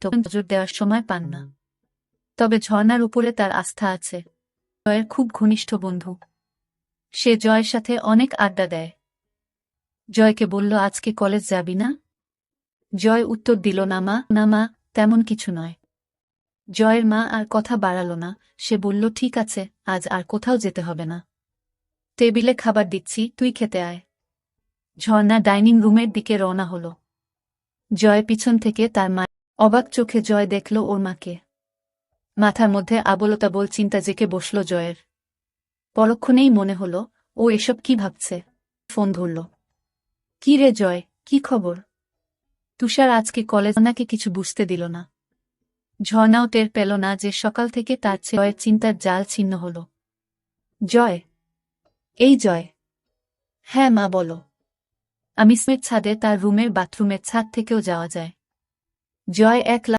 তখন নজর দেওয়ার সময় পান না। তবে ঝর্ণার উপরে তার আস্থা আছে। জয়ের খুব ঘনিষ্ঠ বন্ধু। সে জয়ের সাথে অনেক আড্ডা দেয়। জয়কে বলল, আজকে কলেজ যাবি না? জয় উত্তর দিল, না মা, তেমন কিছু নয়। জয়ের মা আর কথা বাড়াল না। সে বলল, ঠিক আছে, আজ আর কোথাও যেতে হবে না। টেবিলে খাবার দিচ্ছি, তুই খেতে আয়। ঝর্ণা ডাইনিং রুমের দিকে রওনা হল। জয় পিছন থেকে তার মা। অবাক চোখে জয় দেখল ওর মাকে। মাথার মধ্যে আবোলতাবোল চিন্তা জেঁকে বসল জয়ের। পরক্ষণেই মনে হল, ও এসব কি ভাবছে। ফোন ধরল। কি রে জয়, কি খবর? তুষার আজকে কলেজ নাকি কিছু বুঝতে দিল না। ঝর্ণাও টের পেল না যে সকাল থেকে তার জয়ের চিন্তার জাল ছিন্ন হল। জয়। এই জয়। হ্যাঁ মা, বলো। আমি স্মের ছাদে, তার রুমের বাথরুমের ছাদ থেকেও যাওয়া যায়। জয় এক